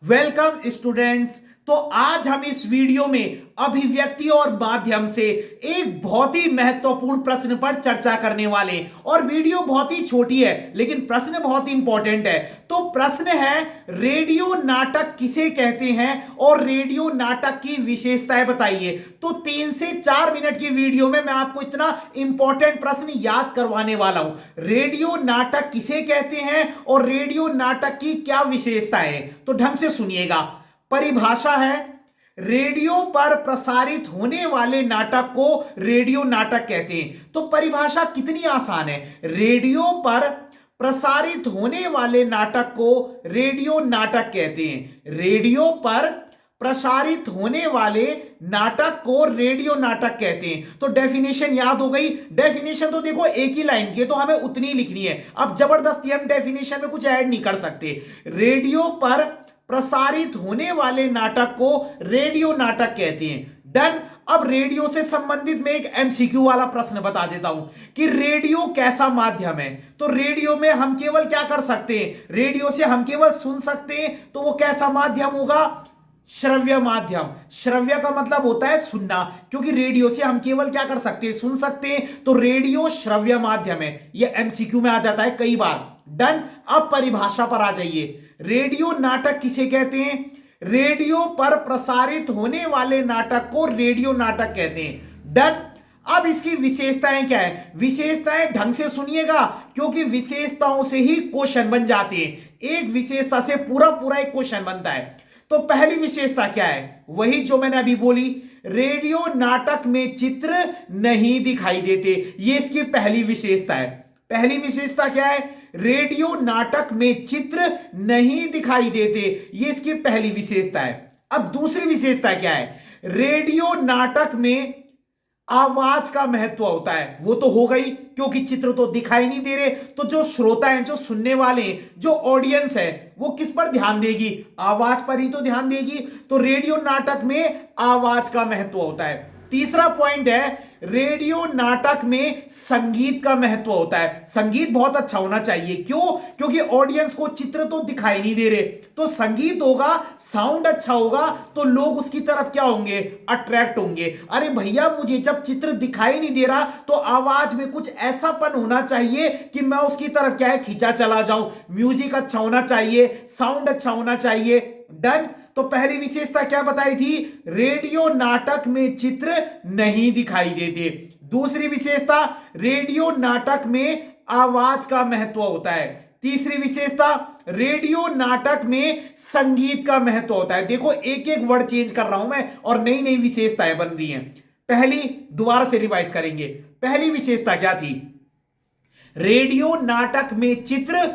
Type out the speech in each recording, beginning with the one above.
Welcome students. तो आज हम इस वीडियो में अभिव्यक्ति और माध्यम से एक बहुत ही महत्वपूर्ण प्रश्न पर चर्चा करने वाले हैं। और वीडियो बहुत ही छोटी है लेकिन प्रश्न बहुत ही इंपॉर्टेंट है। तो प्रश्न है, रेडियो नाटक किसे कहते हैं और रेडियो नाटक की विशेषताएं बताइए। तो 3 से 4 मिनट की वीडियो में मैं आपको इतना इंपॉर्टेंट प्रश्न याद करवाने वाला हूं। रेडियो नाटक किसे कहते हैं और रेडियो नाटक की क्या विशेषताएं हैं, तो ढंग से सुनिएगा। परिभाषा है, रेडियो पर प्रसारित होने वाले नाटक को रेडियो नाटक कहते हैं। तो परिभाषा कितनी आसान है, रेडियो पर प्रसारित होने वाले नाटक को रेडियो नाटक कहते हैं। रेडियो पर प्रसारित होने वाले नाटक को रेडियो नाटक कहते हैं। तो डेफिनेशन याद हो गई। डेफिनेशन तो देखो एक ही लाइन की है तो हमें उतनी ही लिखनी है। अब जबरदस्ती हम डेफिनेशन में कुछ ऐड नहीं कर सकते। रेडियो पर प्रसारित होने वाले नाटक को रेडियो नाटक कहते हैं। डन। अब रेडियो से संबंधित मैं एक एमसीक्यू वाला प्रश्न बता देता हूं कि रेडियो कैसा माध्यम है। तो रेडियो में हम केवल क्या कर सकते हैं, रेडियो से हम केवल सुन सकते हैं। तो वो कैसा माध्यम होगा, श्रव्य माध्यम। श्रव्य का मतलब होता है सुनना, क्योंकि रेडियो से हम केवल क्या कर सकते हैं, सुन सकते हैं। तो रेडियो श्रव्य माध्यम है। यह एमसीक्यू में आ जाता है कई बार। डन। अब परिभाषा पर आ जाइए। रेडियो नाटक किसे कहते हैं, रेडियो पर प्रसारित होने वाले नाटक को रेडियो नाटक कहते हैं। डन। अब इसकी विशेषताएं क्या है, विशेषताएं ढंग से सुनिएगा क्योंकि विशेषताओं से ही क्वेश्चन बन जाते हैं। एक विशेषता से पूरा पूरा एक क्वेश्चन बनता है। तो पहली विशेषता क्या है, वही जो मैंने अभी बोली, रेडियो नाटक में चित्र नहीं दिखाई देते। ये इसकी पहली विशेषता है। पहली विशेषता क्या है, रेडियो नाटक में चित्र नहीं दिखाई देते। ये इसकी पहली विशेषता है। अब दूसरी विशेषता क्या है, रेडियो नाटक में आवाज का महत्व होता है। वो तो हो गई क्योंकि चित्र तो दिखाई नहीं दे रहे। तो जो श्रोता हैं, जो सुनने वाले हैं, जो ऑडियंस है, वो किस पर ध्यान देगी, आवाज पर ही तो ध्यान देगी। तो रेडियो नाटक में आवाज का महत्व होता है। तीसरा पॉइंट है, रेडियो नाटक में संगीत का महत्व होता है। संगीत बहुत अच्छा होना चाहिए। क्यों, क्योंकि ऑडियंस को चित्र तो दिखाई नहीं दे रहे। तो संगीत होगा, साउंड अच्छा होगा तो लोग उसकी तरफ क्या होंगे, अट्रैक्ट होंगे। अरे भैया, मुझे जब चित्र दिखाई नहीं दे रहा तो आवाज में कुछ ऐसापन होना चाहिए कि मैं उसकी तरफ क्या है, खींचा चला जाऊं। म्यूजिक अच्छा होना चाहिए, साउंड अच्छा होना चाहिए। डन। तो पहली विशेषता क्या बताई थी, रेडियो नाटक में चित्र नहीं दिखाई देते। दूसरी विशेषता, रेडियो नाटक में आवाज का महत्व होता है। तीसरी विशेषता, रेडियो नाटक में संगीत का महत्व होता है। देखो एक एक वर्ड चेंज कर रहा हूं मैं और नई नई विशेषताएं बन रही हैं। पहली, दोबारा से रिवाइज करेंगे। पहली विशेषता क्या थी, रेडियो नाटक में चित्र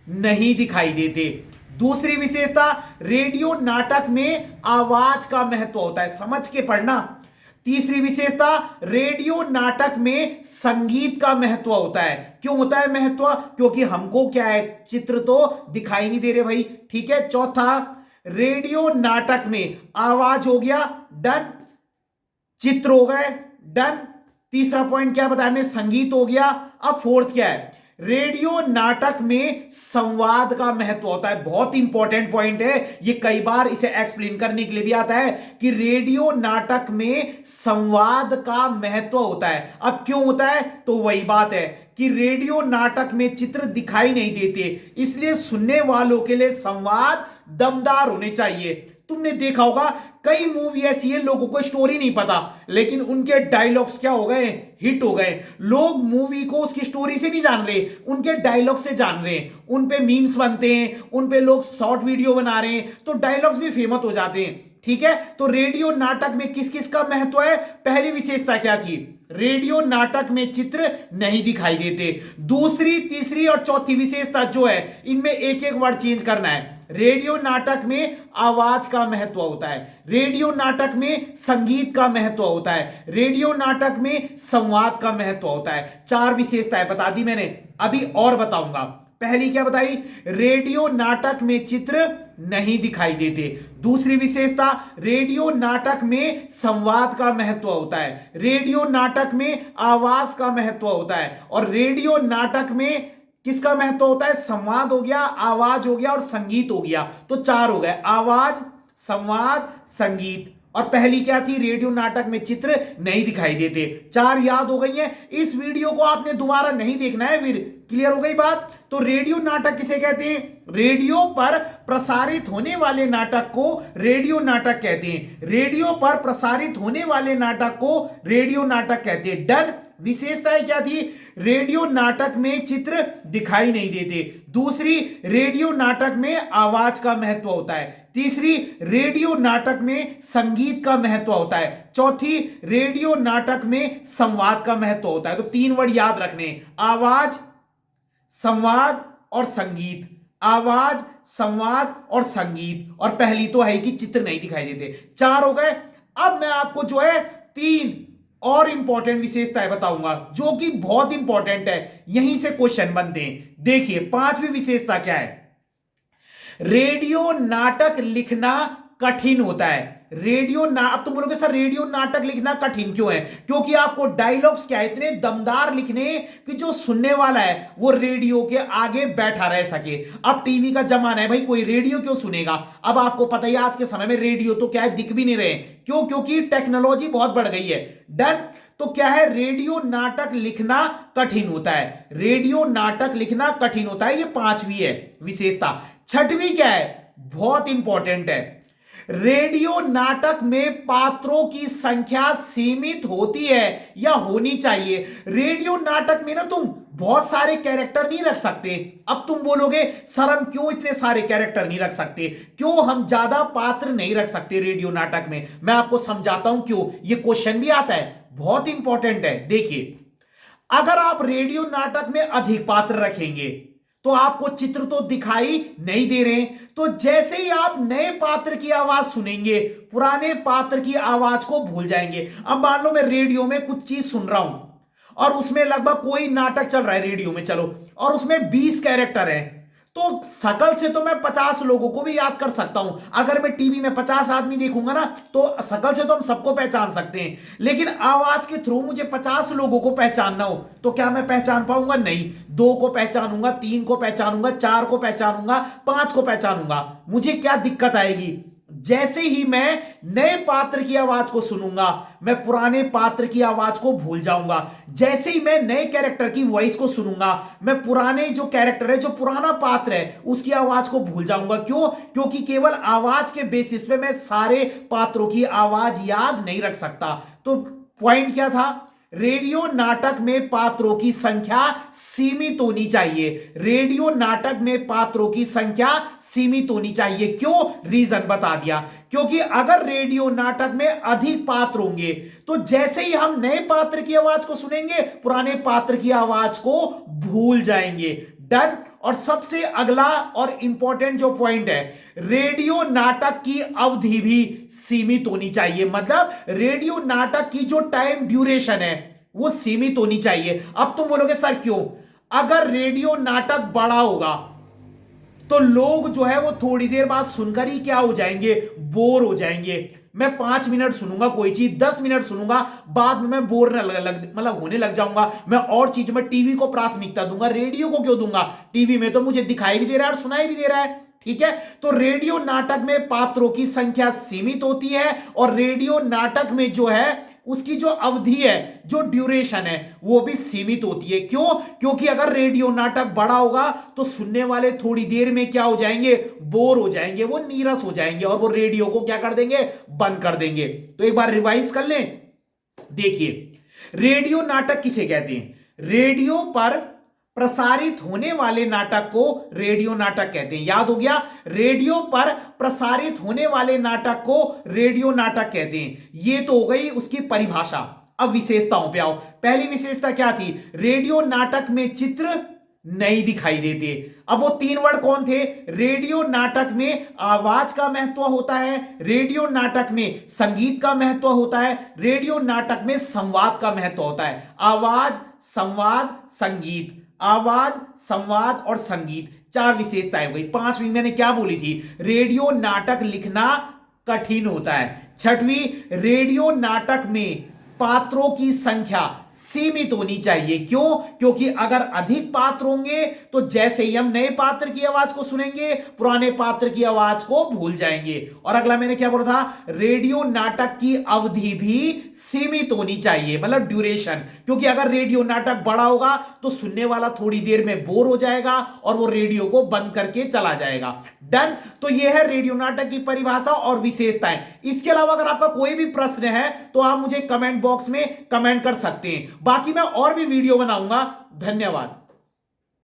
नहीं दिखाई देते। दूसरी विशेषता, रेडियो नाटक में आवाज का महत्व होता है। समझ के पढ़ना। तीसरी विशेषता, रेडियो नाटक में संगीत का महत्व होता है। क्यों होता है महत्व, क्योंकि हमको क्या है, चित्र तो दिखाई नहीं दे रहे भाई। ठीक है। चौथा, रेडियो नाटक में आवाज हो गया, डन। चित्र हो गए, डन। तीसरा पॉइंट क्या बताया हमने, संगीत हो गया। अब फोर्थ क्या है, रेडियो नाटक में संवाद का महत्व होता है। बहुत इंपॉर्टेंट पॉइंट है ये, कई बार इसे एक्सप्लेन करने के लिए भी आता है कि रेडियो नाटक में संवाद का महत्व होता है। अब क्यों होता है, तो वही बात है कि रेडियो नाटक में चित्र दिखाई नहीं देते, इसलिए सुनने वालों के लिए संवाद दमदार होने चाहिए। तुमने देखा होगा कई मूवी ऐसी है, लोगों को स्टोरी नहीं पता लेकिन उनके डायलॉग्स क्या हो गए, हिट हो गए। लोग मूवी को उसकी स्टोरी से नहीं जान रहे, उनके डायलॉग से जान रहे हैं। उन पे मीम्स बनते हैं, उन पे लोग शॉर्ट वीडियो बना रहे हैं, तो डायलॉग्स भी फेमस हो जाते हैं। ठीक है। तो रेडियो नाटक में किस किस का महत्व है, पहली विशेषता क्या थी, रेडियो नाटक में चित्र नहीं दिखाई देते। दूसरी, तीसरी और चौथी विशेषता जो है, इनमें एक एक वर्ड चेंज करना है। रेडियो नाटक में आवाज का महत्व होता है, रेडियो नाटक में संगीत का महत्व होता है, रेडियो नाटक में संवाद का महत्व होता है। 4 विशेषताएं बता दी मैंने, अभी और बताऊंगा। पहली क्या बताई, रेडियो नाटक में चित्र नहीं दिखाई देते। दूसरी विशेषता, रेडियो नाटक में संवाद का महत्व होता है, रेडियो नाटक में आवाज का महत्व होता है और रेडियो नाटक में किसका महत्व होता है? संवाद हो गया, आवाज हो गया और संगीत हो गया। तो 4 हो गए, आवाज, संवाद, संगीत। और पहली क्या थी? रेडियो नाटक में चित्र नहीं दिखाई देते। 4 याद हो गई हैं। इस वीडियो को आपने दोबारा नहीं देखना है, फिर क्लियर हो गई बात। तो रेडियो नाटक किसे कहते हैं? रेडियो पर प्रसारित होने वाले नाटक को रेडियो नाटक कहते हैं। रेडियो पर प्रसारित होने वाले नाटक को रेडियो नाटक कहते हैं। डन। विशेषताएं क्या थी? रेडियो नाटक में चित्र दिखाई नहीं देते। दूसरी, रेडियो नाटक में आवाज का महत्व होता है। तीसरी, रेडियो नाटक में संगीत का महत्व होता है। चौथी, रेडियो नाटक में संवाद का महत्व होता है। तो 3 वर्ड याद रखने, आवाज, संवाद और संगीत। आवाज, संवाद और संगीत। और पहली तो है कि चित्र नहीं दिखाई देते। 4 हो गए। अब मैं आपको जो है 3 और इंपॉर्टेंट विशेषताएं बताऊंगा जो कि बहुत इंपॉर्टेंट है, यहीं से क्वेश्चन बनते हैं। देखिए 5वीं विशेषता क्या है? रेडियो नाटक लिखना कठिन होता है। अब तुम बोलोगे सर रेडियो नाटक लिखना कठिन क्यों है? क्योंकि आपको डायलॉग्स क्या है इतने दमदार लिखने कि जो सुनने वाला है वो रेडियो के आगे बैठा रह सके। अब टीवी का जमाना है भाई, कोई रेडियो क्यों सुनेगा? अब आपको पता ही आज के समय में रेडियो तो क्या है, दिख भी नहीं रहे। क्यों? क्योंकि टेक्नोलॉजी बहुत बढ़ गई है। डन। तो क्या है? रेडियो नाटक लिखना कठिन होता है। रेडियो नाटक लिखना कठिन होता है, ये 5वीं है विशेषता। 6वीं क्या है? बहुत इंपॉर्टेंट है। रेडियो नाटक में पात्रों की संख्या सीमित होती है या होनी चाहिए। रेडियो नाटक में ना तुम बहुत सारे कैरेक्टर नहीं रख सकते। अब तुम बोलोगे सर हम क्यों इतने सारे कैरेक्टर नहीं रख सकते, क्यों हम ज्यादा पात्र नहीं रख सकते रेडियो नाटक में? मैं आपको समझाता हूं क्यों। यह क्वेश्चन भी आता है, बहुत इंपॉर्टेंट है। देखिए, अगर आप रेडियो नाटक में अधिक पात्र रखेंगे तो आपको चित्र तो दिखाई नहीं दे रहे। तो जैसे ही आप नए पात्र की आवाज सुनेंगे, पुराने पात्र की आवाज को भूल जाएंगे। अब मान लो मैं रेडियो में कुछ चीज सुन रहा हूं और उसमें लगभग कोई नाटक चल रहा है रेडियो में, चलो, और उसमें 20 कैरेक्टर हैं, तो शकल से तो मैं 50 लोगों को भी याद कर सकता हूं। अगर मैं टीवी में 50 आदमी देखूंगा ना तो शकल से तो हम सबको पहचान सकते हैं, लेकिन आवाज के थ्रू मुझे 50 लोगों को पहचानना हो तो क्या मैं पहचान पाऊंगा? नहीं। 2 को पहचानूंगा, 3 को पहचानूंगा, 4 को पहचानूंगा, 5 को पहचानूंगा। मुझे क्या दिक्कत आएगी? जैसे ही मैं नए पात्र की आवाज को सुनूंगा, मैं पुराने पात्र की आवाज को भूल जाऊंगा। जैसे ही मैं नए कैरेक्टर की वॉइस को सुनूंगा, मैं पुराने जो कैरेक्टर है, जो पुराना पात्र है, उसकी आवाज को भूल जाऊंगा। क्यों? क्योंकि केवल आवाज के बेसिस पे मैं सारे पात्रों की आवाज याद नहीं रख सकता। तो पॉइंट क्या था? रेडियो नाटक में पात्रों की संख्या सीमित होनी चाहिए। रेडियो नाटक में पात्रों की संख्या सीमित होनी चाहिए। क्यों? रीजन बता दिया। क्योंकि अगर रेडियो नाटक में अधिक पात्र होंगे तो जैसे ही हम नए पात्र की आवाज को सुनेंगे, पुराने पात्र की आवाज को भूल जाएंगे। डन। और सबसे अगला और इंपॉर्टेंट जो पॉइंट है, रेडियो नाटक की अवधि भी सीमित होनी चाहिए। मतलब रेडियो नाटक की जो टाइम ड्यूरेशन है वो सीमित होनी चाहिए। अब तुम बोलोगे सर क्यों? अगर रेडियो नाटक बड़ा होगा तो लोग जो है वो थोड़ी देर बाद सुनकर ही क्या हो जाएंगे? बोर हो जाएंगे। मैं 5 मिनट सुनूंगा कोई चीज, 10 मिनट सुनूंगा, बाद में मैं बोर मतलब होने लग जाऊंगा। मैं और चीज में टीवी को प्राथमिकता दूंगा, रेडियो को क्यों दूंगा? टीवी में तो मुझे दिखाई भी दे रहा है और सुनाई भी दे रहा है। ठीक है, तो रेडियो नाटक में पात्रों की संख्या सीमित होती है और रेडियो नाटक में जो है उसकी जो अवधि है, जो ड्यूरेशन है, वो भी सीमित होती है। क्यों? क्योंकि अगर रेडियो नाटक बड़ा होगा तो सुनने वाले थोड़ी देर में क्या हो जाएंगे? बोर हो जाएंगे, वो नीरस हो जाएंगे और वो रेडियो को क्या कर देंगे? बंद कर देंगे। तो एक बार रिवाइज कर लें। देखिए, रेडियो नाटक किसे कहते हैं? रेडियो पर प्रसारित होने वाले नाटक को रेडियो नाटक कहते हैं। याद हो गया? रेडियो पर प्रसारित होने वाले नाटक को रेडियो नाटक कहते हैं। ये तो हो गई उसकी परिभाषा। अब विशेषताओं पे आओ। पहली विशेषता क्या थी? रेडियो नाटक में चित्र नहीं दिखाई देते। अब वो 3 वर्ड कौन थे? रेडियो नाटक में आवाज का महत्व होता है, रेडियो नाटक में संगीत का महत्व होता है, रेडियो नाटक में संवाद का महत्व होता है। आवाज, संवाद, संगीत। आवाज, संवाद और संगीत, 4 विशेषताएं हो गई। 5वीं मैंने क्या बोली थी? रेडियो नाटक लिखना कठिन होता है। 6वीं, रेडियो नाटक में पात्रों की संख्या सीमित होनी चाहिए। क्यों? क्योंकि अगर अधिक पात्र होंगे तो जैसे ही हम नए पात्र की आवाज को सुनेंगे पुराने पात्र की आवाज को भूल जाएंगे। और अगला मैंने क्या बोला था, रेडियो नाटक की अवधि भी सीमित होनी चाहिए, मतलब ड्यूरेशन। क्योंकि अगर रेडियो नाटक बड़ा होगा तो सुनने वाला थोड़ी देर में बोर हो जाएगा और वो रेडियो को बंद करके चला जाएगा। डन। तो यह है रेडियो नाटक की परिभाषा और विशेषताएं। इसके अलावा अगर आपका कोई भी प्रश्न है तो आप मुझे कमेंट बॉक्स में कमेंट कर सकते हैं। बाकी मैं और भी वीडियो बनाऊंगा। धन्यवाद।